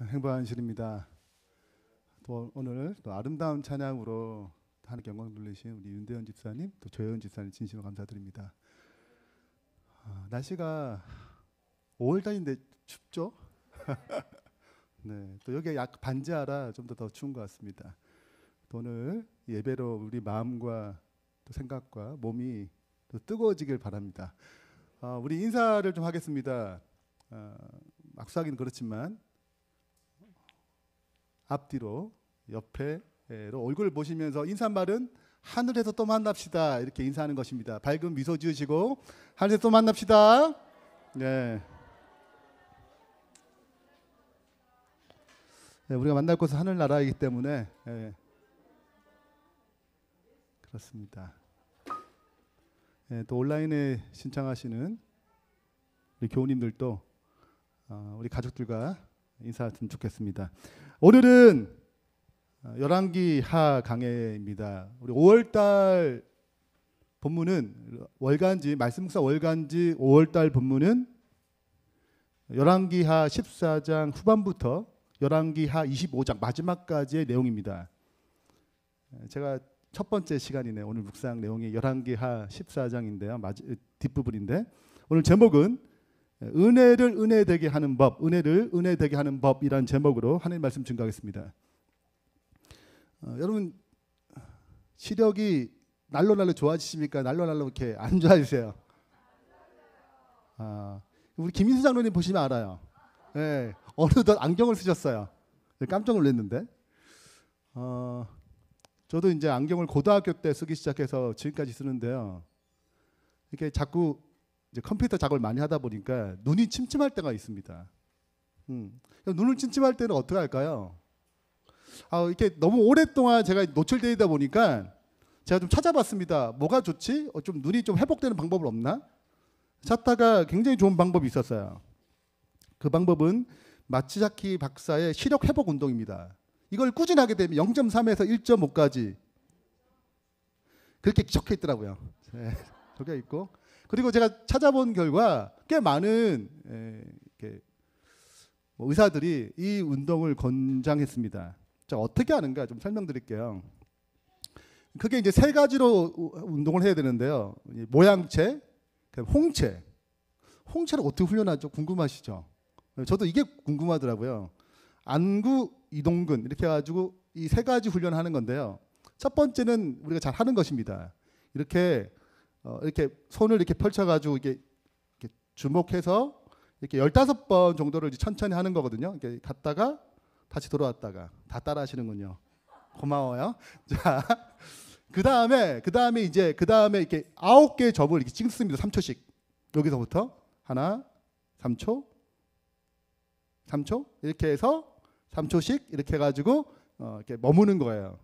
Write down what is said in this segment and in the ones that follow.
행복한 주일입니다. 또 오늘 또 아름다운 찬양으로 하나님께 영광 돌리신 우리 윤대현 집사님, 또 조혜은 집사님 진심으로 감사드립니다. 날씨가 5월달인데 춥죠? 네, 또 여기 약 반지하라 좀 더 추운 것 같습니다. 또 오늘 예배로 우리 마음과 또 생각과 몸이 또 뜨거워지길 바랍니다. 우리 인사를 좀 하겠습니다. 막수하기는 그렇지만 앞뒤로 옆에로 얼굴을 보시면서 인사말은 하늘에서 또 만납시다 이렇게 인사하는 것입니다. 밝은 미소 지으시고 하늘에서 또 만납시다. 네. 네, 우리가 만날 곳은 하늘나라이기 때문에 그렇습니다. 또 온라인에 신청하시는 우리 교우님들도 우리 가족들과 인사했으면 좋겠습니다. 오늘은 열왕기하 강해입니다. 우리 5월달 본문은 월간지 말씀 묵상 월간지 5월달 본문은 열왕기하 14장 후반부터 열왕기하 25장 마지막까지의 내용입니다. 제가 첫 번째 시간이네. 오늘 묵상 내용이 열왕기하 14장인데요. 뒷부분인데 오늘 제목은 은혜를 은혜되게 하는 법, 은혜를 은혜되게 하는 법이란 제목으로 하나님 말씀 증거하겠습니다. 여러분 시력이 날로 좋아지십니까? 날로 이렇게 안 좋아지세요? 우리 김인수 장로님 보시면 알아요. 네, 어느덧 안경을 쓰셨어요. 깜짝 놀랐는데. 저도 이제 안경을 고등학교 때 쓰기 시작해서 지금까지 쓰는데요. 이렇게 자꾸 이제 컴퓨터 작업을 많이 하다 보니까 눈이 침침할 때가 있습니다. 눈을 침침할 때는 어떻게 할까요? 이렇게 너무 오랫동안 제가 노출되어 있다 보니까 제가 좀 찾아봤습니다. 뭐가 좋지? 좀 눈이 좀 회복되는 방법은 없나? 찾다가 굉장히 좋은 방법이 있었어요. 그 방법은 마츠자키 박사의 시력 회복 운동입니다. 이걸 꾸준히 하게 되면 0.3에서 1.5까지 그렇게 적혀 있더라고요. 네, 적혀 있고 그리고 제가 찾아본 결과 꽤 많은 의사들이 이 운동을 권장했습니다. 자, 어떻게 하는가 좀 설명드릴게요. 그게 이제 세 가지로 운동을 해야 되는데요. 모양체, 홍채. 홍채를 어떻게 훈련하죠? 궁금하시죠? 저도 이게 궁금하더라고요. 안구, 이동근 이렇게 해가지고 이 세 가지 훈련하는 건데요. 첫 번째는 우리가 잘 하는 것입니다. 이렇게 손을 이렇게 펼쳐가지고 이렇게 주목해서 이렇게 15번 정도를 천천히 하는 거거든요. 이렇게 갔다가 다시 돌아왔다가 다 따라하시는군요. 고마워요. 자, 그 다음에 이렇게 9개의 접을 이렇게 찍습니다. 3초씩. 여기서부터 하나, 3초, 3초 이렇게 해서 3초씩 이렇게 해가지고 이렇게 머무는 거예요.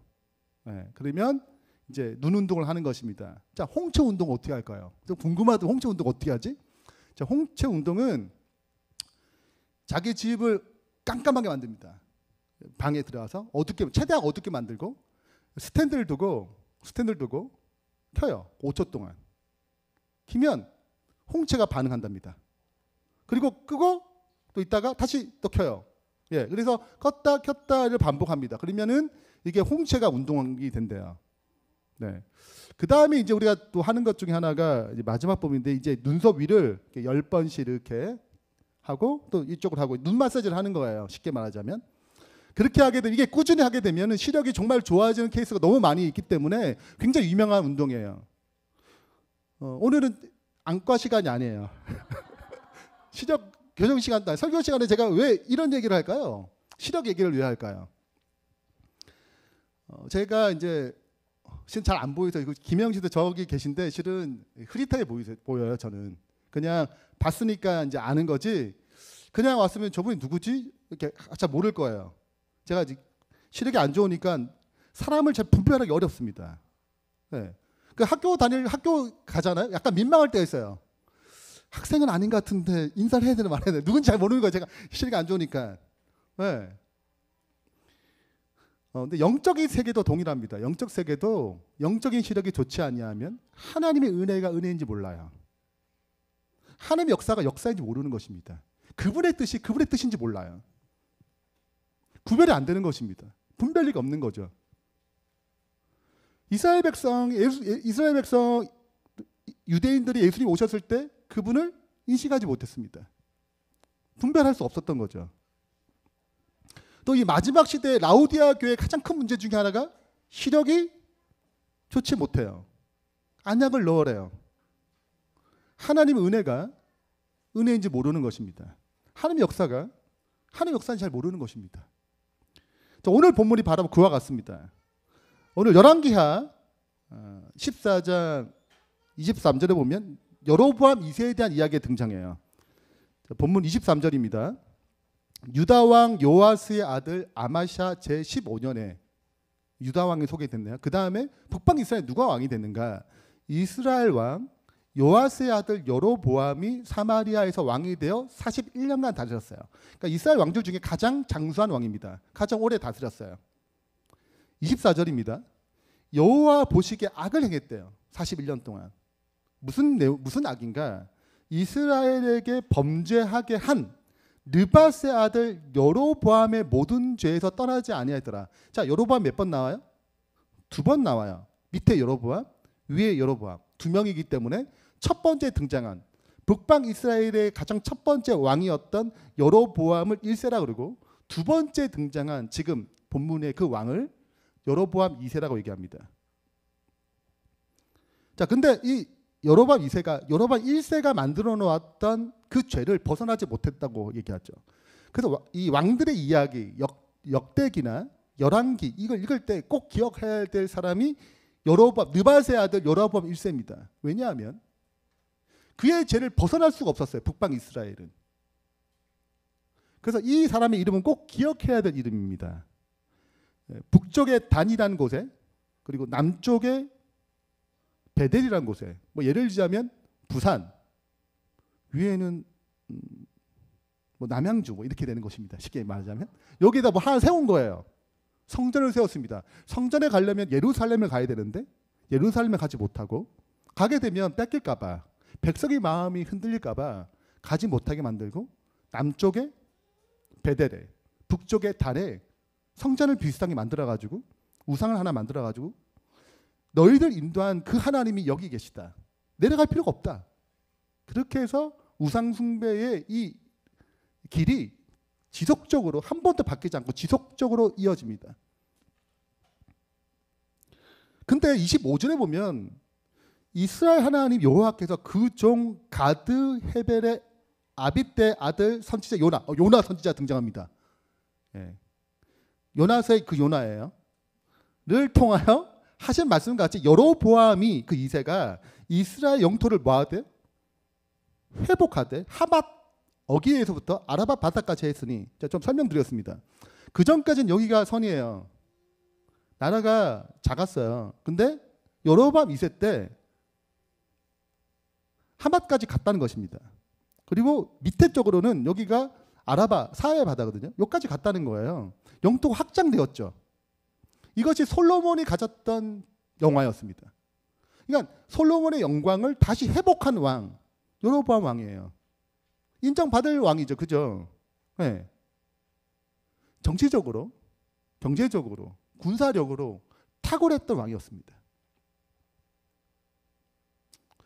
네, 그러면 이제 눈 운동을 하는 것입니다. 자, 홍채 운동 어떻게 할까요? 좀 궁금하던 홍채 운동 어떻게 하지? 자, 홍채 운동은 자기 집을 깜깜하게 만듭니다. 방에 들어가서 최대한 어둡게 만들고 스탠드를 두고 켜요. 5초 동안. 키면 홍채가 반응한답니다. 그리고 끄고 또 있다가 다시 또 켜요. 예, 그래서 껐다 켰다를 반복합니다. 그러면은 이게 홍채가 운동이 된대요. 네. 그 다음에 이제 우리가 또 하는 것 중에 하나가 이제 마지막 법인데 이제 눈썹 위를 10번씩 이렇게 하고 또 이쪽으로 하고 눈 마사지를 하는 거예요. 쉽게 말하자면. 그렇게 하게 되면 이게 꾸준히 하게 되면 시력이 정말 좋아지는 케이스가 너무 많이 있기 때문에 굉장히 유명한 운동이에요. 오늘은 안과 시간이 아니에요. 시력 교정 시간, 설교 시간에 제가 왜 이런 얘기를 할까요? 시력 얘기를 왜 할까요? 제가 이제 실은 잘 안 보여서 김영씨도 저기 계신데 실은 흐릿하게 보여요. 저는 그냥 봤으니까 이제 아는 거지. 그냥 왔으면 저분이 누구지? 이렇게 잘 모를 거예요. 제가 시력이 안 좋으니까 사람을 잘 분별하기 어렵습니다. 네. 그 학교 가잖아요. 약간 민망할 때가 있어요. 학생은 아닌 것 같은데 인사를 해야 되나 말아야 되나 누군지 잘 모르는 거예요. 제가 시력이 안 좋으니까. 네. 근데 영적인 세계도 동일합니다. 영적 세계도 영적인 시력이 좋지 아니하면 하나님의 은혜가 은혜인지 몰라요. 하나님의 역사가 역사인지 모르는 것입니다. 그분의 뜻인지 몰라요. 구별이 안 되는 것입니다. 분별리가 없는 거죠. 이스라엘 백성 유대인들이 예수님이 오셨을 때 그분을 인식하지 못했습니다. 분별할 수 없었던 거죠. 또 이 마지막 시대의 라우디아 교회의 가장 큰 문제 중에 하나가 시력이 좋지 못해요. 안약을 넣으래요. 하나님의 은혜가 은혜인지 모르는 것입니다. 하나님의 역사가 하나님의 역사인지 잘 모르는 것입니다. 자, 오늘 본문이 바로 그와 같습니다. 오늘 열왕기하 14장 23절에 보면 여로보암 2세에 대한 이야기가 등장해요. 자, 본문 23절입니다. 유다 왕 요아스의 아들 아마샤 제15년에 유다 왕이 소개됐네요. 그 다음에 북방 이스라엘 누가 왕이 됐는가? 이스라엘 왕 요아스의 아들 여로보암이 사마리아에서 왕이 되어 41년간 다스렸어요. 그러니까 이스라엘 왕들 중에 가장 장수한 왕입니다. 가장 오래 다스렸어요. 24절입니다. 여호와 보시기에 악을 행했대요. 41년 동안. 무슨 악인가? 이스라엘에게 범죄하게 한 느밧의 아들 여로보암의 모든 죄에서 떠나지 아니하더라. 자, 여로보암 몇 번 나와요? 2번 나와요. 밑에 여로보암, 위에 여로보암. 2명이기 때문에 첫 번째 등장한 북방 이스라엘의 가장 첫 번째 왕이었던 여로보암을 1세라 그러고, 두 번째 등장한 지금 본문의 그 왕을 여로보암 2세라고 얘기합니다. 자, 근데 이 여로보암 2세가 여로보암 1세가 만들어 놓았던 그 죄를 벗어나지 못했다고 얘기하죠. 그래서 이 왕들의 이야기, 역대기나 열왕기 이걸 읽을 때 꼭 기억해야 될 사람이 여로보암, 느밧의 아들 여로보암 1세입니다. 왜냐하면 그의 죄를 벗어날 수가 없었어요. 북방 이스라엘은. 그래서 이 사람의 이름은 꼭 기억해야 될 이름입니다. 북쪽의 단이라는 곳에, 그리고 남쪽의 베델이라는 곳에, 뭐 예를 들자면 부산, 위에는 뭐 남양주 뭐 이렇게 되는 것입니다. 쉽게 말하자면 여기다 뭐 하나 세운 거예요. 성전을 세웠습니다. 성전에 가려면 예루살렘을 가야 되는데 예루살렘에 가지 못하고, 가게 되면 뺏길까 봐, 백성의 마음이 흔들릴까 봐 가지 못하게 만들고, 남쪽에 베델에, 북쪽에 단에 성전을 비슷하게 만들어가지고 우상을 하나 만들어가지고 너희들 인도한 그 하나님이 여기 계시다. 내려갈 필요가 없다. 그렇게 해서 우상 숭배의 이 길이 지속적으로 한 번도 바뀌지 않고 지속적으로 이어집니다. 근데 25절에 보면 이스라엘 하나님 여호와께서 그 종 가드 헤벨의 아비떼 아들 선지자 요나 선지자 등장합니다. 예. 요나서의 그 요나예요. 를 통하여 하신 말씀 같이 여로보암이 그 2세가 이스라엘 영토를 뭐하되 회복하되 하맛 어기에서부터 아라바 바다까지 했으니, 제가 좀 설명드렸습니다. 그 전까지는 여기가 선이에요. 나라가 작았어요. 근데 여로보암 2세 때 하맛까지 갔다는 것입니다. 그리고 밑에 쪽으로는 여기가 아라바 사해 바다거든요. 여기까지 갔다는 거예요. 영토가 확장되었죠. 이것이 솔로몬이 가졌던 영화였습니다. 그러니까 솔로몬의 영광을 다시 회복한 왕, 여로보암 왕이에요. 인정받을 왕이죠. 그죠? 네. 정치적으로, 경제적으로, 군사력으로 탁월했던 왕이었습니다.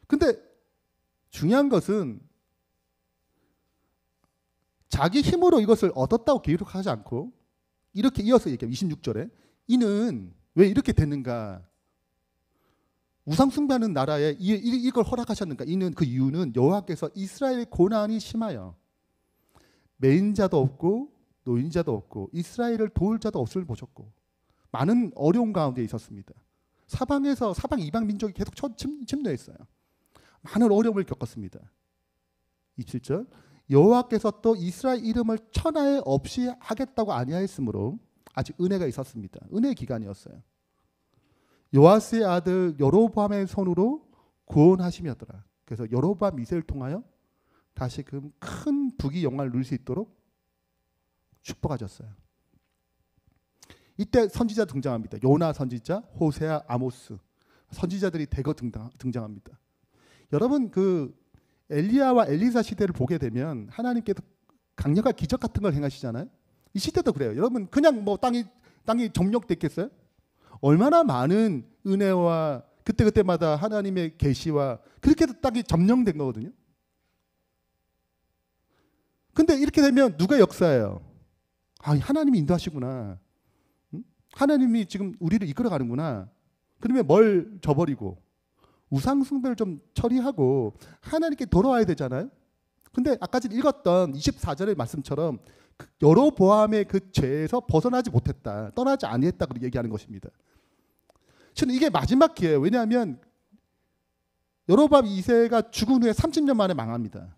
근데 중요한 것은 자기 힘으로 이것을 얻었다고 기록하지 않고 이렇게 이어서 얘기해요. 26절에 이는 왜 이렇게 됐는가? 우상 숭배하는 나라에 이걸 허락하셨는가? 이는 그 이유는 여호와께서 이스라엘의 고난이 심하여 매인자도 없고 노인자도 없고 이스라엘을 도울 자도 없음을 보셨고 많은 어려운 가운데 있었습니다. 사방 이방 민족이 계속 침노했어요. 많은 어려움을 겪었습니다. 27절 여호와께서 또 이스라엘 이름을 천하에 없이 하겠다고 아니하였으므로 아직 은혜가 있었습니다. 은혜의 기간이었어요. 요아스의 아들 여로보암의 손으로 구원하심이었더라. 그래서 여로보암 2세를 통하여 다시금 큰 북이 영광을 누릴 수 있도록 축복하셨어요. 이때 선지자 등장합니다. 요나 선지자, 호세아, 아모스 선지자들이 대거 등장합니다. 여러분 그 엘리야와 엘리사 시대를 보게 되면 하나님께서 강력한 기적 같은 걸 행하시잖아요. 이 시대도 그래요. 여러분 그냥 뭐 땅이 정력됐겠어요? 얼마나 많은 은혜와 그때그때마다 하나님의 계시와 그렇게 해서 땅이 점령된 거거든요. 근데 이렇게 되면 누가 역사예요? 아, 하나님이 인도하시구나. 응? 하나님이 지금 우리를 이끌어가는구나. 그러면 뭘 저버리고 우상 숭배를 좀 처리하고 하나님께 돌아와야 되잖아요. 근데 아까 전에 읽었던 24절의 말씀처럼 여로보암의 그 죄에서 벗어나지 못했다. 떠나지 아니했다. 그렇게 얘기하는 것입니다. 저는 이게 마지막 기회예요. 왜냐하면 여로보암 2세가 죽은 후에 30년 만에 망합니다.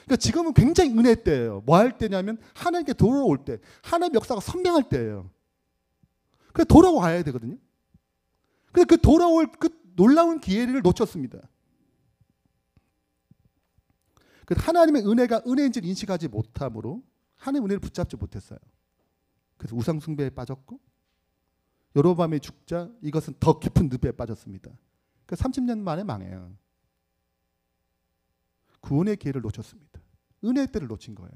그러니까 지금은 굉장히 은혜 때예요. 뭐 할 때냐면 하나님께 돌아올 때, 하나님 역사가 선명할 때예요. 그래서 돌아와야 되거든요. 근데 그 돌아올 그 놀라운 기회를 놓쳤습니다. 하나님의 은혜가 은혜인지를 인식하지 못함으로 하나님의 은혜를 붙잡지 못했어요. 그래서 우상 숭배에 빠졌고 여로보암의 죽자 이것은 더 깊은 늪에 빠졌습니다. 그러니까 30년 만에 망해요. 구원의 기회를 놓쳤습니다. 은혜의 때를 놓친 거예요.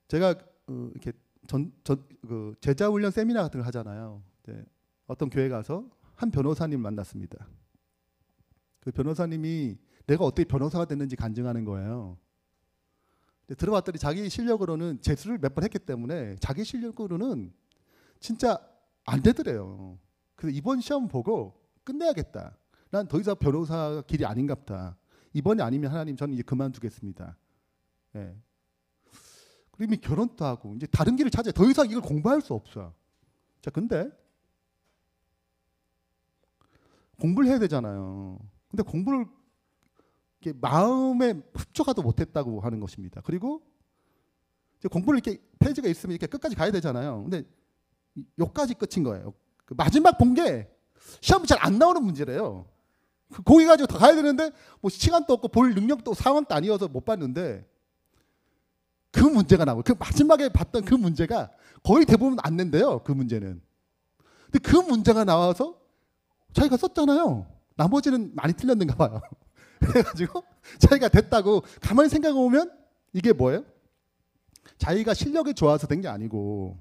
제가 이렇게 제자 훈련 세미나 같은 걸 하잖아요. 어떤 교회 가서 한 변호사님 만났습니다. 그 변호사님이 내가 어떻게 변호사가 됐는지 간증하는 거예요. 들어봤더니 자기 실력으로는 재수를 몇 번 했기 때문에 자기 실력으로는 진짜 안 되더래요. 그래서 이번 시험 보고 끝내야겠다. 난 더 이상 변호사 길이 아닌갑다. 이번이 아니면 하나님 저는 이제 그만두겠습니다. 예. 그리고 이미 결혼도 하고 이제 다른 길을 찾아야 더 이상 이걸 공부할 수 없어요. 자, 근데 공부를 해야 되잖아요. 근데 공부를 이렇게 마음에 흡족하도 못했다고 하는 것입니다. 그리고 이제 공부를 이렇게 페이지가 있으면 이렇게 끝까지 가야 되잖아요. 근데 여기까지 끝인 거예요. 그 마지막 본 게 시험이 잘 안 나오는 문제래요. 거기 가지고 더 가야 되는데 뭐 시간도 없고 볼 능력도 상황도 아니어서 못 봤는데 그 문제가 나오고 그 마지막에 봤던 그 문제가 거의 대부분 안 낸대요. 그 문제는. 근데 그 문제가 나와서 자기가 썼잖아요. 나머지는 많이 틀렸는가 봐요. 그래가지고 자기가 됐다고 가만히 생각해 보면 이게 뭐예요? 자기가 실력이 좋아서 된 게 아니고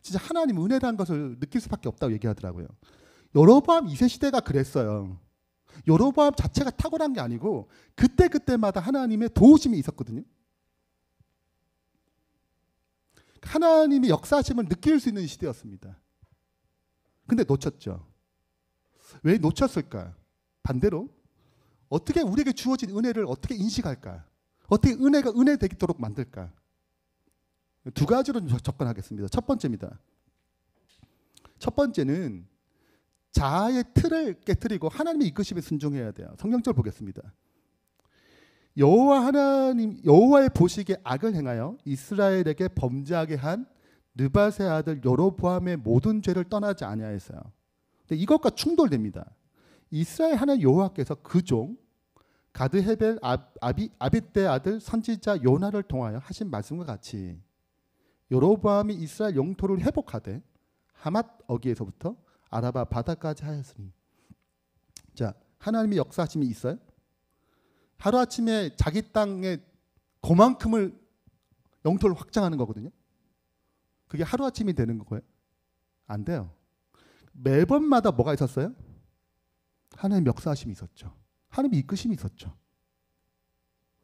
진짜 하나님 은혜라는 것을 느낄 수밖에 없다고 얘기하더라고요. 여로보암 2세 시대가 그랬어요. 여로보암 자체가 탁월한 게 아니고 그때그때마다 하나님의 도우심이 있었거든요. 하나님의 역사하심을 느낄 수 있는 시대였습니다. 근데 놓쳤죠. 왜 놓쳤을까? 반대로 어떻게 우리에게 주어진 은혜를 어떻게 인식할까? 어떻게 은혜가 은혜 되도록 만들까? 두 가지로 접근하겠습니다. 첫 번째입니다. 첫 번째는 자아의 틀을 깨뜨리고 하나님의 이끄심에 순종해야 돼요. 성경절 보겠습니다. 여호와의 보시기에 악을 행하여 이스라엘에게 범죄하게 한 느밧의 아들 여로보암의 모든 죄를 떠나지 아니하였어요. 근데 이것과 충돌됩니다. 이스라엘 하나님 여호와께서 그 종 가드 헤벨 아빗대 아들 선지자 요나를 통하여 하신 말씀과 같이 여로보암이 이스라엘 영토를 회복하되 하맛 어기에서부터 아라바 바다까지 하였으니. 자, 하나님의 역사하심이 있어요? 하루아침에 자기 땅에 그만큼을 영토를 확장하는 거거든요. 그게 하루아침이 되는 거예요? 안 돼요. 매번마다 뭐가 있었어요? 하나님의 역사하심이 있었죠. 하나님의 이끄심이 있었죠.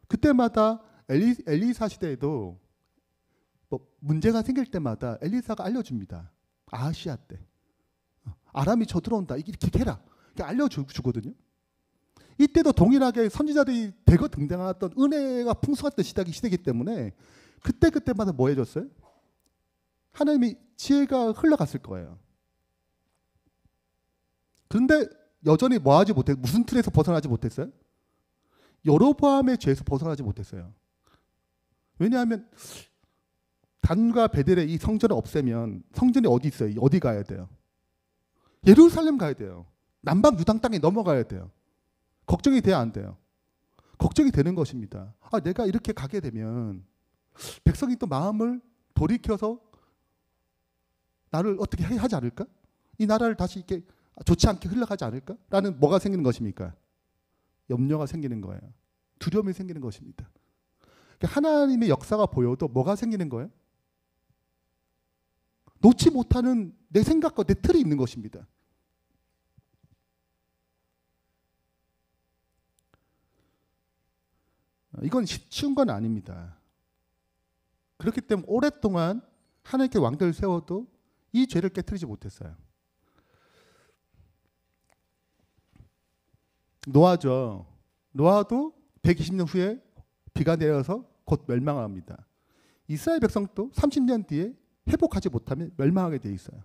그때마다 엘리사 시대에도 뭐 문제가 생길 때마다 엘리사가 알려줍니다. 아하시아 때 아람이 쳐들어온다. 이렇게 해라. 이렇게 알려주거든요. 이때도 동일하게 선지자들이 대거 등장했던 은혜가 풍성했던 시대이기 때문에 그때마다 뭐 해줬어요? 하나님의 지혜가 흘러갔을 거예요. 그런데 여전히 뭐 하지 못해? 무슨 틀에서 벗어나지 못했어요? 여로보암의 죄에서 벗어나지 못했어요. 왜냐하면 단과 베델의 이 성전을 없애면 성전이 어디 있어요? 어디 가야 돼요? 예루살렘 가야 돼요. 남방 유당 땅에 넘어가야 돼요. 걱정이 돼야 안 돼요? 걱정이 되는 것입니다. 아, 내가 이렇게 가게 되면 백성이 또 마음을 돌이켜서 나를 어떻게 하지 않을까? 이 나라를 다시 이렇게 좋지 않게 흘러가지 않을까? 라는 뭐가 생기는 것입니까? 염려가 생기는 거예요. 두려움이 생기는 것입니다. 하나님의 역사가 보여도 뭐가 생기는 거예요? 놓지 못하는 내 생각과 내 틀이 있는 것입니다. 이건 쉬운 건 아닙니다. 그렇기 때문에 오랫동안 하나님께 왕들을 세워도 이 죄를 깨트리지 못했어요. 노아죠. 노아도 120년 후에 비가 내려서 곧 멸망합니다. 이스라엘 백성도 30년 뒤에 회복하지 못하면 멸망하게 돼 있어요.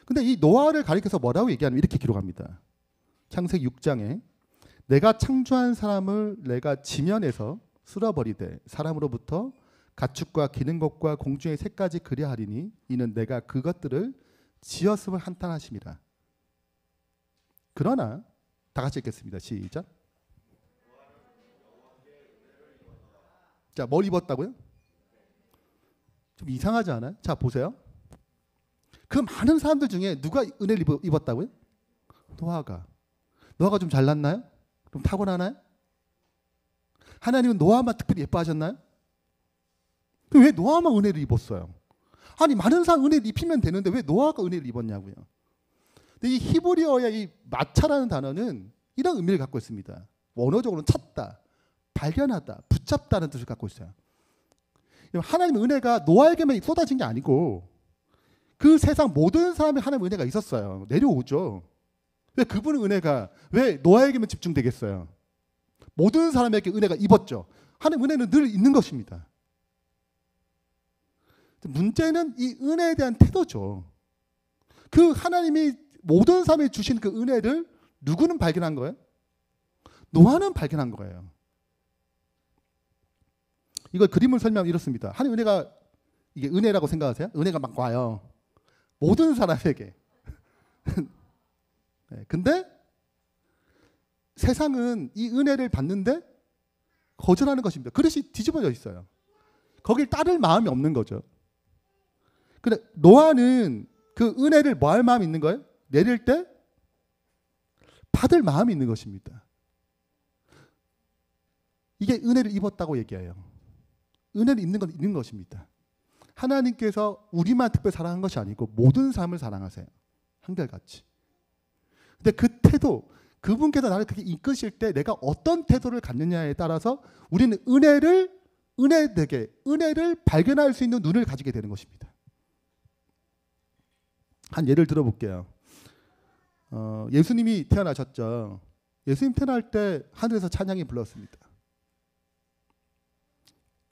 근데 이 노아를 가리켜서 뭐라고 얘기하냐면 이렇게 기록합니다. 창세기 6장에 내가 창조한 사람을 내가 지면에서 쓸어버리되 사람으로부터 가축과 기는 것과 공중의 새까지 그리하리니 이는 내가 그것들을 지었음을 한탄하심이라. 그러나 다 같이 읽겠습니다. 시작. 자, 뭘 입었다고요? 좀 이상하지 않아요? 자, 보세요. 그 많은 사람들 중에 누가 은혜를 입었다고요? 노아가. 노아가 좀 잘났나요? 좀 타고나나요? 하나님은 노아만 특별히 예뻐하셨나요? 왜 노아만 은혜를 입었어요? 아니 많은 사람 은혜를 입히면 되는데 왜 노아가 은혜를 입었냐고요. 근데 이 히브리어의 이 마차라는 단어는 이런 의미를 갖고 있습니다. 원어적으로는 찾다, 발견하다, 붙잡다는 뜻을 갖고 있어요. 하나님의 은혜가 노아에게만 쏟아진 게 아니고 그 세상 모든 사람의 하나님의 은혜가 있었어요. 내려오죠. 왜 그분의 은혜가 왜 노아에게만 집중되겠어요? 모든 사람에게 은혜가 입었죠. 하나님의 은혜는 늘 있는 것입니다. 문제는 이 은혜에 대한 태도죠. 그 하나님이 모든 사람에 주신 그 은혜를 누구는 발견한 거예요? 노아는 발견한 거예요. 이걸 그림을 설명하면 이렇습니다. 하나님 은혜가 이게 은혜라고 생각하세요? 은혜가 막 와요. 모든 사람에게. 네, 근데 세상은 이 은혜를 받는데 거절하는 것입니다. 그릇이 뒤집어져 있어요. 거길 따를 마음이 없는 거죠. 근데 노아는 그 은혜를 뭐 할 마음이 있는 거예요? 내릴 때 받을 마음이 있는 것입니다. 이게 은혜를 입었다고 얘기해요. 은혜를 입는 건 있는 것입니다. 하나님께서 우리만 특별히 사랑한 것이 아니고 모든 사람을 사랑하세요. 한결같이. 근데 그 태도, 그분께서 나를 그렇게 이끄실 때 내가 어떤 태도를 갖느냐에 따라서 우리는 은혜를 발견할 수 있는 눈을 가지게 되는 것입니다. 한 예를 들어볼게요. 예수님이 태어나셨죠. 예수님 태어날 때 하늘에서 찬양이 불렀습니다.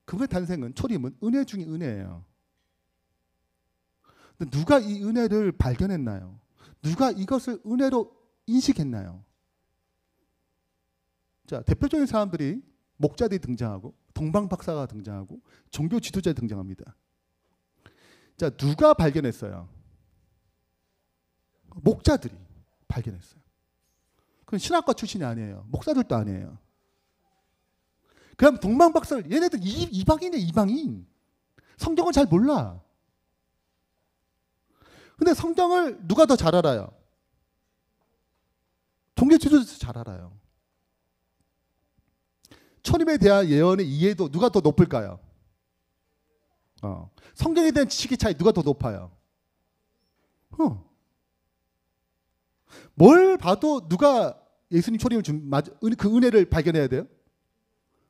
그분의 탄생은, 초림은 은혜 중에 은혜예요. 근데 누가 이 은혜를 발견했나요? 누가 이것을 은혜로 인식했나요? 자, 대표적인 사람들이 목자들이 등장하고 동방박사가 등장하고 종교 지도자들이 등장합니다. 자, 누가 발견했어요? 목자들이 발견했어요. 그건 신학과 출신이 아니에요. 목사들도 아니에요. 그럼 동방박사를 얘네들 이방인이에요. 이방인. 성경을 잘 몰라. 근데 성경을 누가 더 잘 알아요? 종교 지도자들이 잘 알아요. 초림에 대한 예언의 이해도 누가 더 높을까요? 성경에 대한 지식의 차이 누가 더 높아요? 뭘 봐도 누가 예수님 초림을 그 은혜를 발견해야 돼요?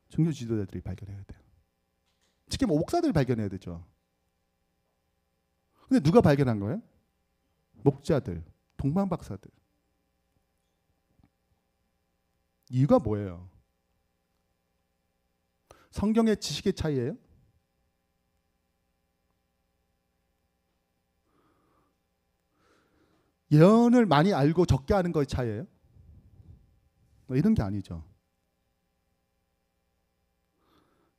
종교 지도자들이 발견해야 돼요. 특히 목사들이 발견해야 되죠. 근데 누가 발견한 거예요? 목자들, 동방박사들. 이유가 뭐예요? 성경의 지식의 차이예요? 예언을 많이 알고 적게 하는 거의 차이예요? 이런 게 아니죠.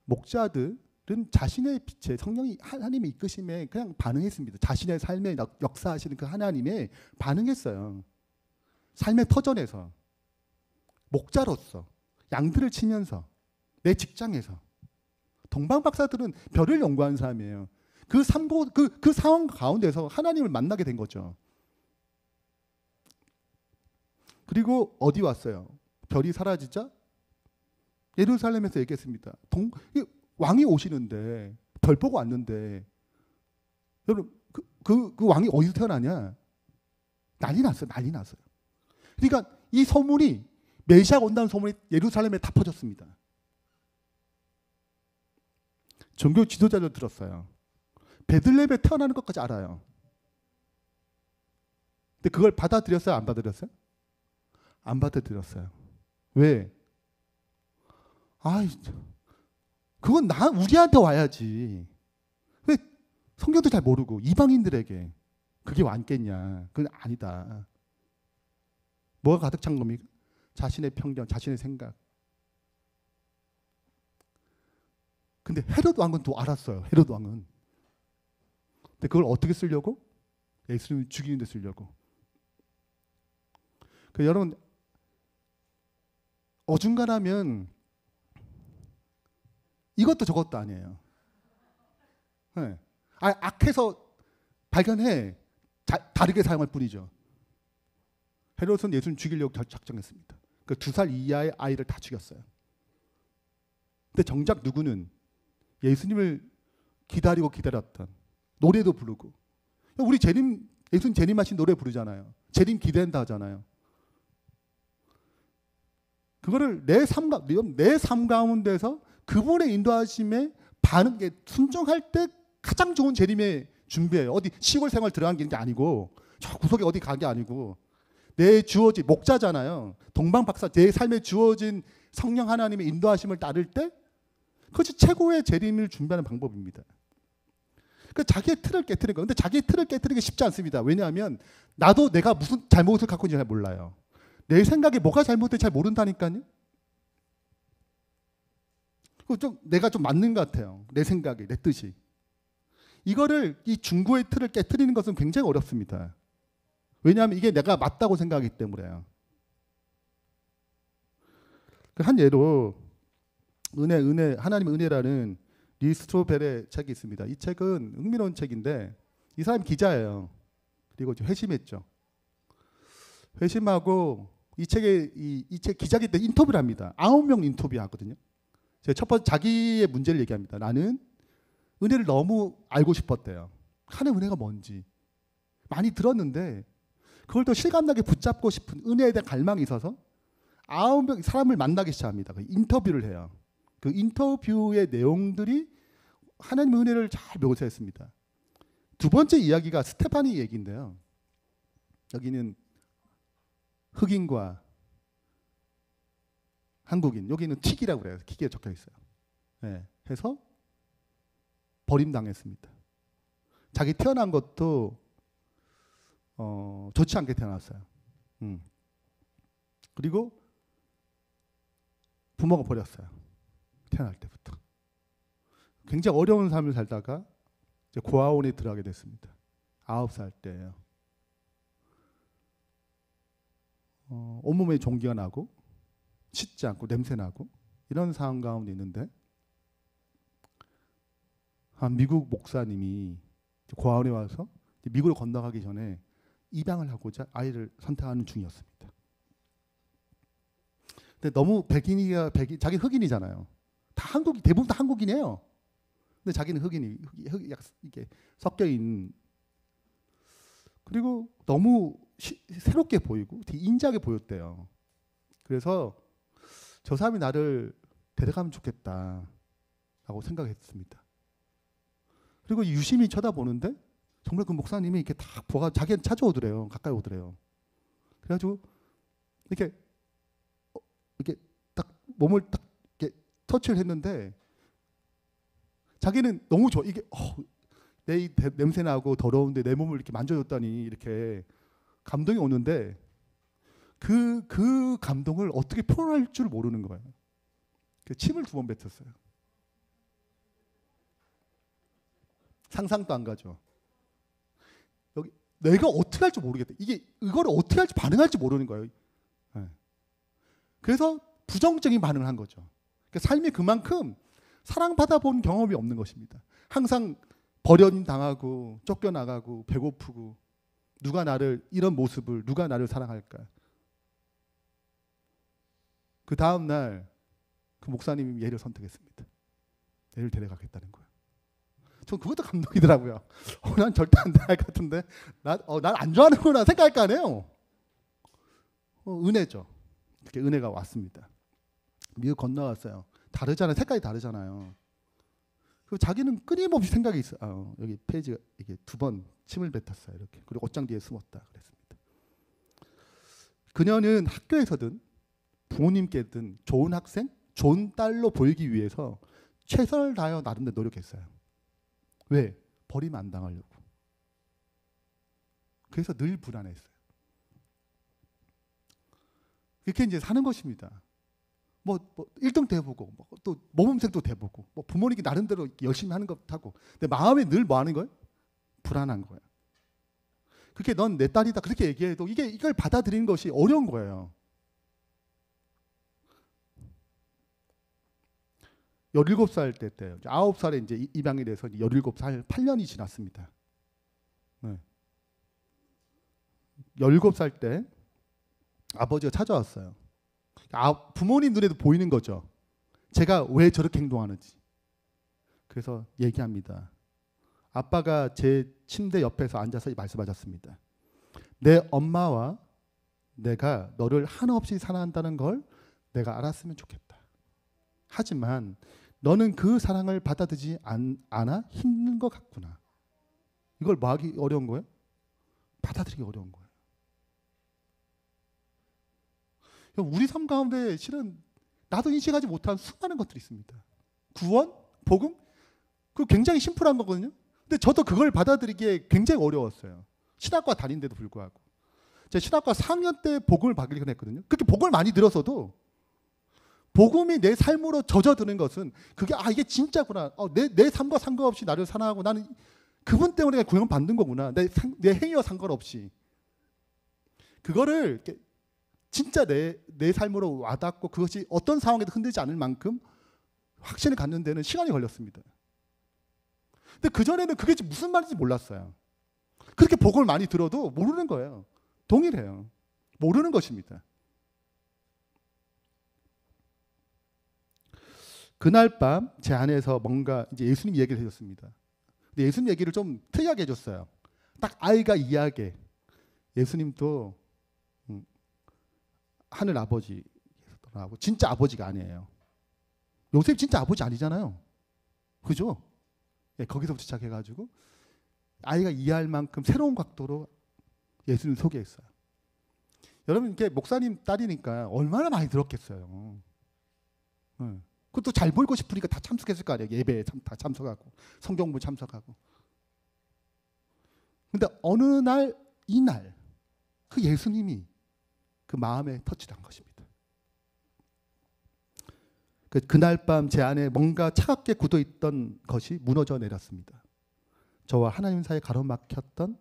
목자들은 자신의 빛에 성령이 하나님의 이끄심에 그냥 반응했습니다. 자신의 삶에 역사하시는 그 하나님에 반응했어요. 삶의 터전에서, 목자로서, 양들을 치면서, 내 직장에서. 동방박사들은 별을 연구하는 사람이에요. 그 상황 가운데서 하나님을 만나게 된 거죠. 그리고 어디 왔어요? 별이 사라지자 예루살렘에서 얘기했습니다. 왕이 오시는데 별 보고 왔는데 여러분 그 왕이 어디서 태어나냐? 난리 났어요. 난리 났어요. 그러니까 이 소문이 메시아가 온다는 소문이 예루살렘에 다 퍼졌습니다. 종교 지도자들 들었어요. 베들레헴에 태어나는 것까지 알아요. 근데 그걸 받아들였어요? 안 받아들였어요? 안 받아들였어요. 왜? 그건 우리한테 와야지. 왜 성경도 잘 모르고 이방인들에게 그게 왔겠냐? 그건 아니다. 뭐가 가득 찬 겁니까? 자신의 편견, 자신의 생각. 근데 헤롯 왕은 또 알았어요. 헤롯 왕은. 근데 그걸 어떻게 쓰려고? 예수님을 죽이는 데 쓰려고. 여러분 어중간하면 이것도 저것도 아니에요. 네. 악해서 발견해 다르게 사용할 뿐이죠. 헤롯은 예수님 죽이려고 작정했습니다. 그 2살 이하의 아이를 다 죽였어요. 근데 정작 누구는 예수님을 기다렸던 노래도 부르고 우리 예수님 재림하신 노래 부르잖아요. 재림 기대한다 하잖아요. 그거를 내 삶 가운데서 그분의 인도하심에 순종할 때 가장 좋은 재림의 준비예요. 어디 시골 생활 들어간 게 아니고 저 구석에 어디 간 게 아니고 내 주어진 목자잖아요. 동방박사 내 삶에 주어진 성령 하나님의 인도하심을 따를 때 그것이 최고의 재림을 준비하는 방법입니다. 그러니까 자기의 틀을 깨트리는 거예요. 근데 자기의 틀을 깨트리기 쉽지 않습니다. 왜냐하면 나도 내가 무슨 잘못을 갖고 있는지 잘 몰라요. 내 생각에 뭐가 잘못된지 잘 모른다니까요. 내가 좀 맞는 것 같아요. 내 생각에, 내 뜻이. 이 중고의 틀을 깨트리는 것은 굉장히 어렵습니다. 왜냐하면 이게 내가 맞다고 생각하기 때문에요. 한 예로 하나님의 은혜라는 리 스트로벨의 책이 있습니다. 이 책은 흥미로운 책인데 이 사람이 기자예요. 그리고 회심했죠. 회심하고 이 책 기자기 때 인터뷰를 합니다. 9명 인터뷰하거든요. 첫 번째 자기의 문제를 얘기합니다. 나는 은혜를 너무 알고 싶었대요. 하나님의 은혜가 뭔지 많이 들었는데 그걸 더 실감나게 붙잡고 싶은 은혜에 대한 갈망이 있어서 9명 사람을 만나기 시작합니다. 인터뷰를 해요. 그 인터뷰의 내용들이 하나님의 은혜를 잘 묘사했습니다. 두 번째 이야기가 스테파니 얘기인데요. 여기는 흑인과 한국인, 여기는 틱이라고 그래요. 틱에 적혀 있어요. 네, 해서 버림당했습니다. 자기 태어난 것도 좋지 않게 태어났어요. 그리고 부모가 버렸어요. 태어날 때부터. 굉장히 어려운 삶을 살다가 이제 고아원에 들어가게 됐습니다. 9살 때예요. 온몸에 종기가 나고 씻지 않고 냄새 나고 이런 상황 가운데 있는데 한 미국 목사님이 고아원에 와서 미국을 건너가기 전에 입양을 하고자 아이를 선택하는 중이었습니다. 근데 너무 자기 흑인이잖아요. 대부분 다 한국인이에요. 근데 자기는 흑인이 이게 섞여 있는. 그리고 너무 새롭게 보이고 되게 인자하게 보였대요. 그래서 저 사람이 나를 데려가면 좋겠다라고 생각했습니다. 그리고 유심히 쳐다보는데 정말 그 목사님이 이렇게 딱 보가 자기한테 찾아오더래요. 가까이 오더래요. 그래가지고 이렇게 딱 몸을 딱 이렇게 터치를 했는데 자기는 너무 좋아. 이게 내 냄새 나고 더러운데 내 몸을 이렇게 만져줬다니 이렇게 감동이 오는데 그 감동을 어떻게 표현할 줄 모르는 거예요. 침을 2번 뱉었어요. 상상도 안 가죠. 여기 내가 어떻게 할지 모르겠다. 이거를 어떻게 할지 반응할지 모르는 거예요. 네. 그래서 부정적인 반응을 한 거죠. 그러니까 삶이 그만큼 사랑받아 본 경험이 없는 것입니다. 항상 버림당하고 쫓겨나가고 배고프고 이런 모습을 누가 나를 사랑할까. 그 다음 날 그 목사님이 얘를 선택했습니다. 얘를 데려가겠다는 거예요. 전 그것도 감동이더라고요. 난 절대 안 될 것 같은데 난 안 좋아하는구나 생각할 거 아니에요. 은혜죠. 이렇게 은혜가 왔습니다. 미국 건너왔어요. 다르잖아요. 색깔이 다르잖아요. 그리고 자기는 끊임없이 생각이 있어요. 여기 페이지가 이게 2번 침을 뱉었어요. 이렇게. 그리고 옷장 뒤에 숨었다 그랬습니다. 그녀는 학교에서든 부모님께든 좋은 학생, 좋은 딸로 보이기 위해서 최선을 다하여 나름대로 노력했어요. 왜? 버리면 안 당하려고. 그래서 늘 불안했어요. 이렇게 이제 사는 것입니다. 뭐 1등도 해보고 또 모범생도 돼보고 부모님이 나름대로 열심히 하는 것하고 근데 마음에 늘 뭐 하는 거예요? 불안한 거예요. 그렇게 넌 내 딸이다 그렇게 얘기해도 이걸 받아들이는 것이 어려운 거예요. 17살 때요. 9살에 이제 입양이 돼서 17살 8년이 지났습니다. 네. 17살 때 아버지가 찾아왔어요. 부모님 눈에도 보이는 거죠. 제가 왜 저렇게 행동하는지. 그래서 얘기합니다. 아빠가 제 침대 옆에서 앉아서 말씀하셨습니다. 내 엄마와 내가 너를 한없이 사랑한다는 걸 내가 알았으면 좋겠다. 하지만 너는 그 사랑을 받아들이지 않아 힘든 것 같구나. 이걸 뭐 하기 어려운 거예요? 받아들이기 어려운 거예요. 우리 삶 가운데 실은 나도 인식하지 못한 수많은 것들이 있습니다. 구원, 복음, 그 굉장히 심플한 거거든요. 근데 저도 그걸 받아들이기에 굉장히 어려웠어요. 신학과 다닌데도 불구하고. 제가 신학과 4학년 때 복음을 받기로 했거든요. 그렇게 복음을 많이 들었어도 복음이 내 삶으로 젖어드는 것은 그게 이게 진짜구나. 내 삶과 상관없이 나를 사랑하고 나는 그분 때문에 구원 받는 거구나. 내 행위와 상관없이. 그거를 진짜 내 삶으로 와닿고 그것이 어떤 상황에도 흔들지 않을 만큼 확신을 갖는 데는 시간이 걸렸습니다. 근데 그전에는 그게 무슨 말인지 몰랐어요. 그렇게 복음을 많이 들어도 모르는 거예요. 동일해요. 모르는 것입니다. 그날 밤 제 안에서 뭔가 이제 예수님 얘기를 해줬습니다. 근데 예수님 얘기를 좀 특이하게 해줬어요. 딱 아이가 이해하게. 예수님도 하늘 아버지라고 진짜 아버지가 아니에요. 요셉 진짜 아버지 아니잖아요. 그죠? 예, 거기서부터 시작해가지고 아이가 이해할 만큼 새로운 각도로 예수님 소개했어요. 여러분 이렇게 목사님 딸이니까 얼마나 많이 들었겠어요. 그것도 잘 보이고 싶으니까 다 참석했을 거 아니에요. 예배에 다 참석하고 성경부 참석하고. 근데 어느 날 이날 그 예수님이 그 마음에 터치한 것입니다. 그날 밤 제 안에 뭔가 차갑게 굳어있던 것이 무너져 내렸습니다. 저와 하나님 사이에 가로막혔던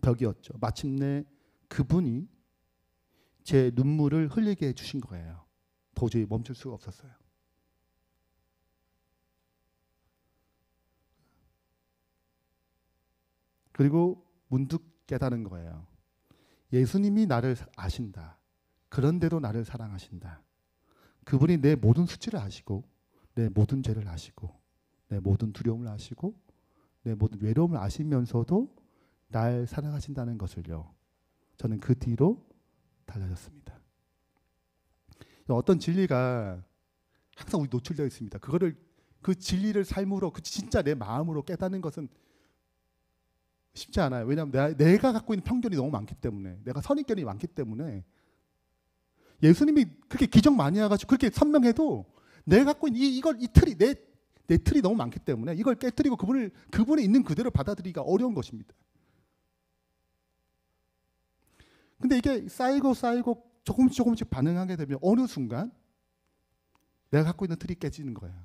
벽이었죠. 마침내 그분이 제 눈물을 흘리게 해주신 거예요. 도저히 멈출 수가 없었어요. 그리고 문득 깨달은 거예요. 예수님이 나를 아신다. 그런데도 나를 사랑하신다. 그분이 내 모든 수치를 아시고 내 모든 죄를 아시고 내 모든 두려움을 아시고 내 모든 외로움을 아시면서도 날 사랑하신다는 것을요. 저는 그 뒤로 달라졌습니다. 어떤 진리가 항상 우리 노출되어 있습니다. 그 진리를 삶으로 진짜 내 마음으로 깨닫는 것은 쉽지 않아요. 왜냐하면 내가 갖고 있는 편견이 너무 많기 때문에 내가 선입견이 많기 때문에 예수님이 그렇게 기적 많이 해가지고 그렇게 선명해도 내가 갖고 있는 이 틀이 내 틀이 너무 많기 때문에 이걸 깨뜨리고 그분이 있는 그대로 받아들이기가 어려운 것입니다. 근데 이게 쌓이고 조금씩 반응하게 되면 어느 순간 내가 갖고 있는 틀이 깨지는 거예요.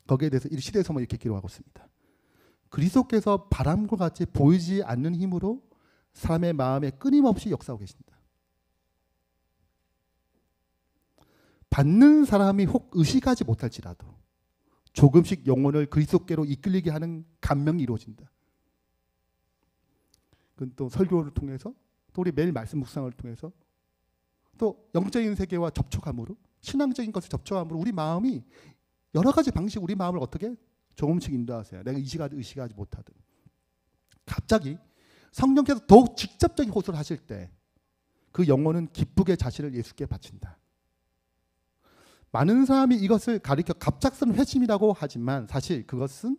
거기에 대해서 이 시대에서만 이렇게 기록하고 있습니다. 그리스도께서 바람과 같이 보이지 않는 힘으로 사람의 마음에 끊임없이 역사하고 계십니다. 받는 사람이 혹 의식하지 못할지라도 조금씩 영혼을 그리스도께로 이끌리게 하는 감명이 이루어진다. 그건 또 설교를 통해서 또 우리 매일 말씀 묵상을 통해서 또 영적인 세계와 접촉함으로 신앙적인 것을 접촉함으로 우리 마음이 여러 가지 방식 우리 마음을 어떻게 조금씩 인도하세요. 내가 의식하지 못하든. 갑자기 성령께서 더욱 직접적인 호소를 하실 때 그 영혼은 기쁘게 자신을 예수께 바친다. 많은 사람이 이것을 가리켜 갑작스러운 회심이라고 하지만 사실 그것은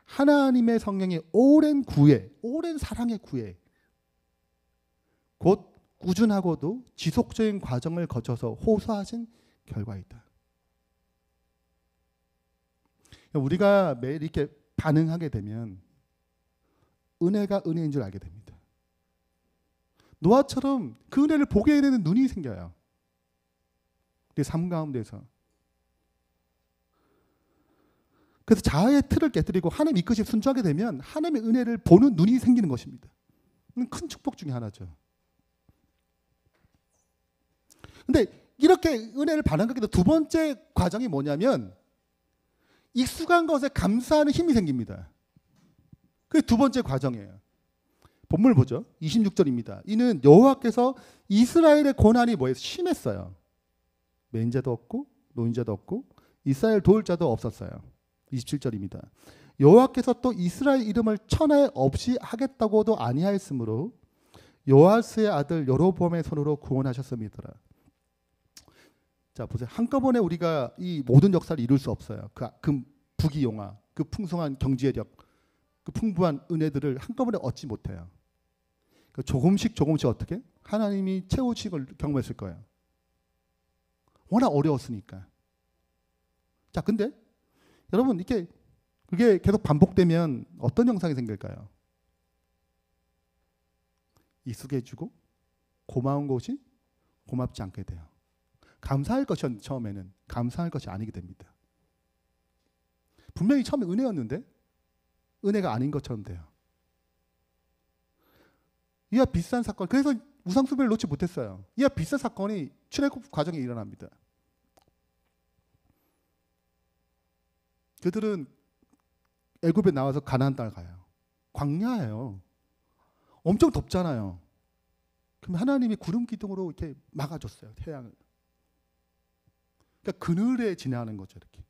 하나님의 성령의 오랜 구애, 오랜 사랑의 구애, 곧 꾸준하고도 지속적인 과정을 거쳐서 호소하신 결과이다. 우리가 매일 이렇게 반응하게 되면 은혜가 은혜인 줄 알게 됩니다. 노아처럼 그 은혜를 보게 되는 눈이 생겨요. 내 삶 가운데서. 그래서 자아의 틀을 깨뜨리고 하나님 이끄심 순종하게 되면 하나님의 은혜를 보는 눈이 생기는 것입니다. 큰 축복 중에 하나죠. 근데 이렇게 은혜를 반응하게 된 두 번째 과정이 뭐냐면 익숙한 것에 감사하는 힘이 생깁니다. 그게 두 번째 과정이에요. 본문을 보죠. 26절입니다. 이는 여호와께서 이스라엘의 고난이 뭐예요? 심했어요. 맹자도 없고 노인자도 없고 이스라엘 도울 자도 없었어요. 27절입니다. 여호와께서 또 이스라엘 이름을 천하에 없이 하겠다고도 아니하였으므로 요아스의 아들 여로보암의 손으로 구원하셨습니다. 자 보세요. 한꺼번에 우리가 이 모든 역사를 이룰 수 없어요. 그 부귀영화, 그 풍성한 경제력, 그 풍부한 은혜들을 한꺼번에 얻지 못해요. 조금씩 어떻게 하나님이 채우신 걸 경험했을 거예요. 워낙 어려웠으니까. 자, 근데 여러분 이렇게 그게 계속 반복되면 어떤 현상이 생길까요? 익숙해지고 고마운 것이 고맙지 않게 돼요. 감사할 것이 처음에는 감사할 것이 아니게 됩니다. 분명히 처음에 은혜였는데 은혜가 아닌 것처럼 돼요. 이와 비슷한 사건, 그래서 우상숭배를 놓지 못했어요. 이와 비슷한 사건이 출애굽 과정에 일어납니다. 그들은 애굽에 나와서 가나안 땅을 가요. 광야예요. 엄청 덥잖아요. 그럼 하나님이 구름 기둥으로 이렇게 막아줬어요. 태양을. 그러니까 그늘에 지나는 거죠. 이렇게.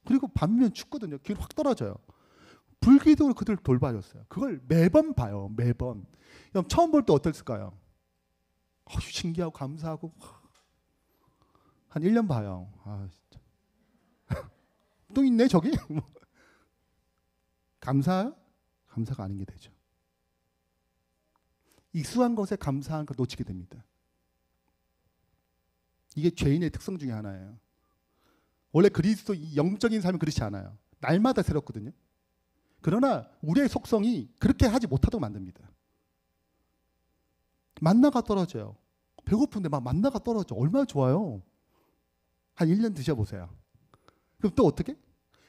그리고 밤이면 춥거든요. 길 확 떨어져요. 불기둥으로 그들 돌봐줬어요. 그걸 매번 봐요. 매번. 그럼 처음 볼 때 어땠을까요? 신기하고 감사하고 한 1년 봐요. 아, 진짜. 또 있네 저기? 감사가 아닌 게 되죠. 익숙한 것에 감사한 걸 놓치게 됩니다. 이게 죄인의 특성 중에 하나예요. 원래 그리스도 영적인 삶은 그렇지 않아요. 날마다 새롭거든요. 그러나 우리의 속성이 그렇게 하지 못하도록 만듭니다. 만나가 떨어져요. 배고픈데 막 만나가 떨어져. 얼마나 좋아요. 한 1년 드셔보세요. 그럼 또 어떻게?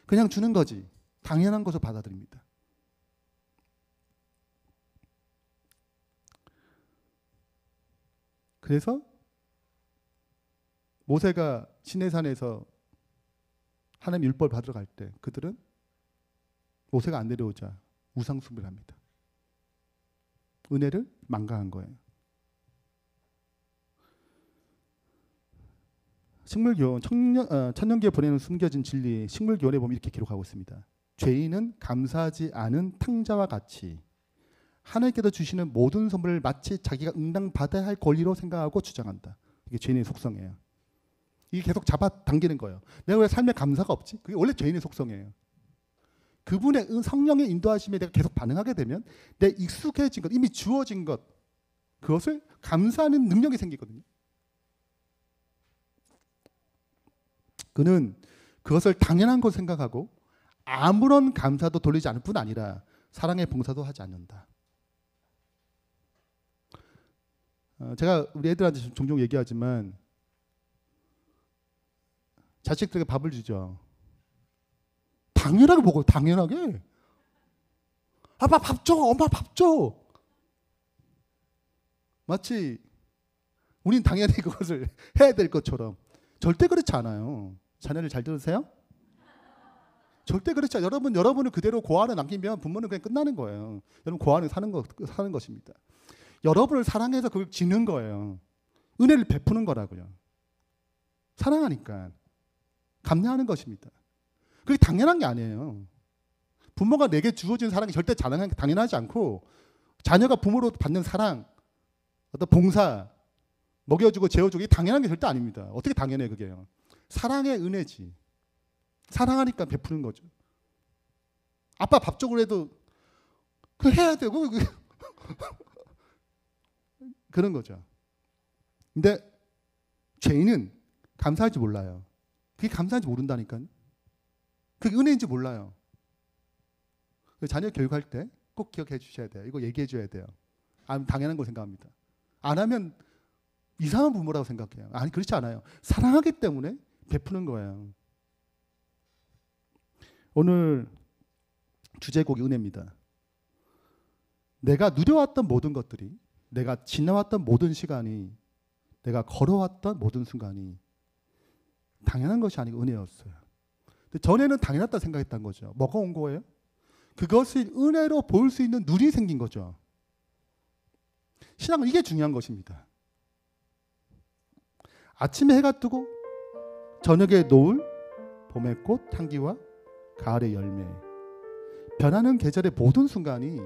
그냥 주는 거지. 당연한 것을 받아들입니다. 그래서 모세가 시내산에서 하나님 율법을 받으러 갈 때 그들은 모세가 안 내려오자 우상 숭배를 합니다. 은혜를 망각한 거예요. 식물교훈, 천년기에 보내는 숨겨진 진리, 식물교훈에 보면 이렇게 기록하고 있습니다. 죄인은 감사하지 않은 탕자와 같이 하나님께서 주시는 모든 선물을 마치 자기가 응당 받아야 할 권리로 생각하고 주장한다. 이게 죄인의 속성이에요. 이게 계속 잡아당기는 거예요. 내가 왜 삶에 감사가 없지? 그게 원래 죄인의 속성이에요. 그분의 성령의 인도하심에 내가 계속 반응하게 되면 내 익숙해진 것, 이미 주어진 것, 그것을 감사하는 능력이 생기거든요. 그는 그것을 당연한 것으로 생각하고 아무런 감사도 돌리지 않을 뿐 아니라 사랑의 봉사도 하지 않는다. 제가 우리 애들한테 종종 얘기하지만 자식들에게 밥을 주죠. 당연하게 먹어요. 당연하게. 아빠 밥 줘. 엄마 밥 줘. 마치 우린 당연히 그것을 해야 될 것처럼. 절대 그렇지 않아요. 자녀를 잘 들으세요? 절대 그렇지 않아요. 여러분을 그대로 고아를 남기면 부모는 그냥 끝나는 거예요. 여러분 고아는 사는 것입니다. 여러분을 사랑해서 그걸 지는 거예요. 은혜를 베푸는 거라고요. 사랑하니까 감내하는 것입니다. 그게 당연한 게 아니에요. 부모가 내게 주어진 사랑이 절대 당연하지 않고 자녀가 부모로 받는 사랑, 어떤 봉사, 먹여주고 재워주고 이게 당연한 게 절대 아닙니다. 어떻게 당연해 그게요. 사랑의 은혜지. 사랑하니까 베푸는 거죠. 아빠 밥 주고 해도 그 해야 되고 그런 거죠. 근데 죄인은 감사할지 몰라요. 그게 감사한지 모른다니까요. 그게 은혜인지 몰라요. 자녀 교육할 때 꼭 기억해 주셔야 돼요. 이거 얘기해 줘야 돼요. 당연한 걸 생각합니다. 안 하면 이상한 부모라고 생각해요. 아니 그렇지 않아요. 사랑하기 때문에 베푸는 거예요. 오늘 주제곡이 은혜입니다. 내가 누려왔던 모든 것들이, 내가 지나왔던 모든 시간이, 내가 걸어왔던 모든 순간이 당연한 것이 아니고 은혜였어요. 근데 전에는 당연하다 생각했던 거죠. 뭐가 온 거예요? 그것을 은혜로 볼 수 있는 눈이 생긴 거죠. 신앙은 이게 중요한 것입니다. 아침에 해가 뜨고 저녁에 노을, 봄의 꽃 향기와 가을의 열매, 변하는 계절의 모든 순간이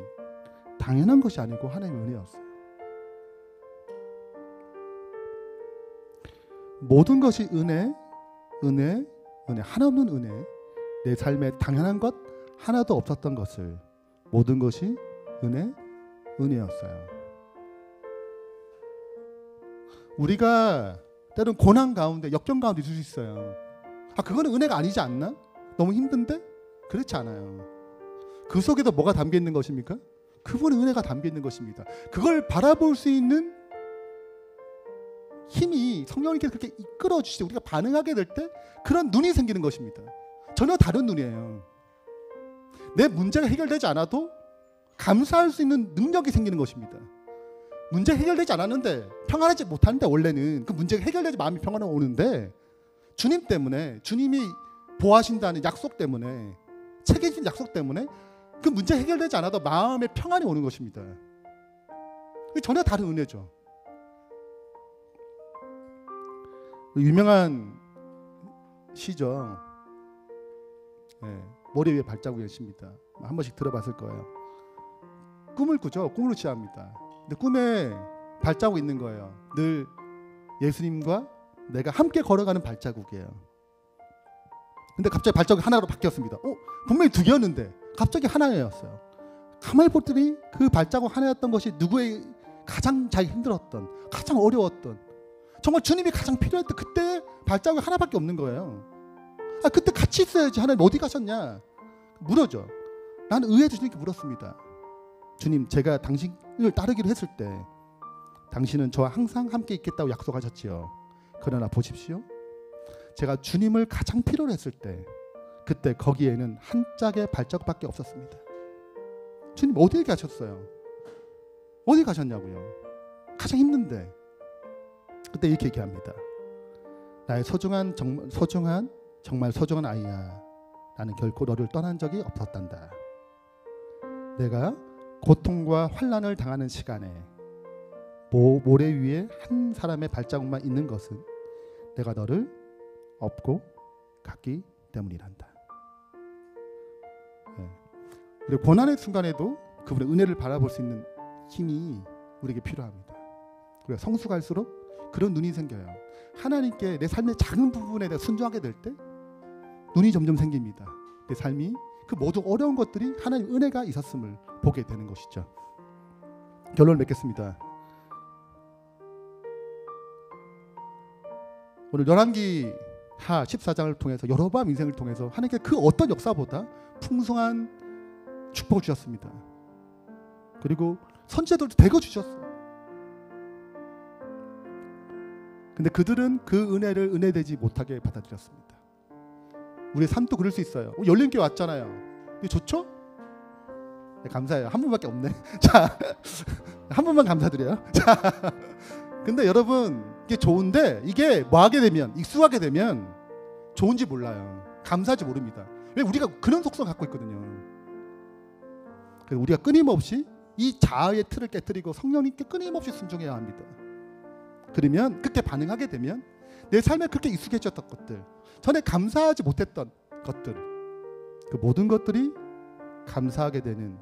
당연한 것이 아니고 하나님의 은혜였어요. 모든 것이 은혜, 은혜, 은혜, 하나없는 은혜, 내 삶에 당연한 것 하나도 없었던 것을 모든 것이 은혜, 은혜였어요. 우리가 때론 고난 가운데, 역경 가운데 있을 수 있어요. 그거는 은혜가 아니지 않나? 너무 힘든데? 그렇지 않아요. 그 속에도 뭐가 담겨 있는 것입니까? 그분의 은혜가 담겨 있는 것입니다. 그걸 바라볼 수 있는 힘이 성령님께서 그렇게 이끌어 주시고 우리가 반응하게 될 때 그런 눈이 생기는 것입니다. 전혀 다른 눈이에요. 내 문제가 해결되지 않아도 감사할 수 있는 능력이 생기는 것입니다. 문제 해결되지 않았는데 평안하지 못하는데 원래는 그 문제가 해결되지 마음이 평안이 오는데 주님 때문에, 주님이 보호하신다는 약속 때문에, 책임진 약속 때문에 그 문제 해결되지 않아도 마음에 평안이 오는 것입니다. 전혀 다른 은혜죠. 유명한 시죠. 머리 위에 발자국이 있습니다. 한 번씩 들어봤을 거예요. 꿈을 꾸죠. 꿈으로 취합니다. 근데 꿈에 발자국이 있는 거예요. 늘 예수님과 내가 함께 걸어가는 발자국이에요. 근데 갑자기 발자국이 하나로 바뀌었습니다. 분명히 두 개였는데 갑자기 하나였어요. 가만히 보더니 그 발자국 하나였던 것이 누구의 가장 자기 힘들었던, 가장 어려웠던, 정말 주님이 가장 필요했던 그때 발자국이 하나밖에 없는 거예요. 그때 같이 있어야지. 하나님 어디 가셨냐 물어죠. 나는 의해서 주님께 물었습니다. 주님, 제가 당신을 따르기로 했을 때 당신은 저와 항상 함께 있겠다고 약속하셨지요. 그러나 보십시오, 제가 주님을 가장 필요로 했을 때 그때 거기에는 한 짝의 발자국밖에 없었습니다. 주님 어디에 가셨어요? 어디 가셨냐고요. 가장 힘든데. 그때 이렇게 얘기합니다. 나의 정말 소중한 아이야. 나는 결코 너를 떠난 적이 없었단다. 내가 고통과 환난을 당하는 시간에 모래 위에 한 사람의 발자국만 있는 것은 내가 너를 업고 갔기 때문이란다. 우리 고난의 순간에도 그분의 은혜를 바라볼 수 있는 힘이 우리에게 필요합니다. 우리가 성숙할수록 그런 눈이 생겨요. 하나님께 내 삶의 작은 부분에 대해 순종하게 될 때 눈이 점점 생깁니다. 내 삶이 그 모든 어려운 것들이 하나님 은혜가 있었음을 보게 되는 것이죠. 결론을 맺겠습니다. 오늘 열왕기하 14장을 통해서 여로보암 인생을 통해서 하나님께 그 어떤 역사보다 풍성한 축복을 주셨습니다. 그리고 선지자들도 대거 주셨어요. 근데 그들은 그 은혜를 은혜되지 못하게 받아들였습니다. 우리의 삶도 그럴 수 있어요. 열린교회 왔잖아요. 이게 좋죠? 네, 감사해요. 한 분밖에 없네. 자, 한 분만 감사드려요. 자, 근데 여러분 이게 좋은데 이게 뭐 하게 되면, 익숙하게 되면 좋은지 몰라요. 감사하지 모릅니다. 왜? 우리가 그런 속성 갖고 있거든요. 그래서 우리가 끊임없이 이 자아의 틀을 깨뜨리고 성령님께 끊임없이 순종해야 합니다. 그러면 그때 반응하게 되면 내 삶에 그렇게 익숙해졌던 것들, 전에 감사하지 못했던 것들, 그 모든 것들이 감사하게 되는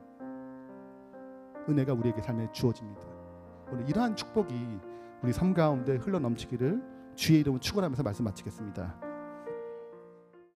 은혜가 우리에게 삶에 주어집니다. 오늘 이러한 축복이 우리 삶 가운데 흘러넘치기를 주의 이름으로 축원하면서 말씀 마치겠습니다.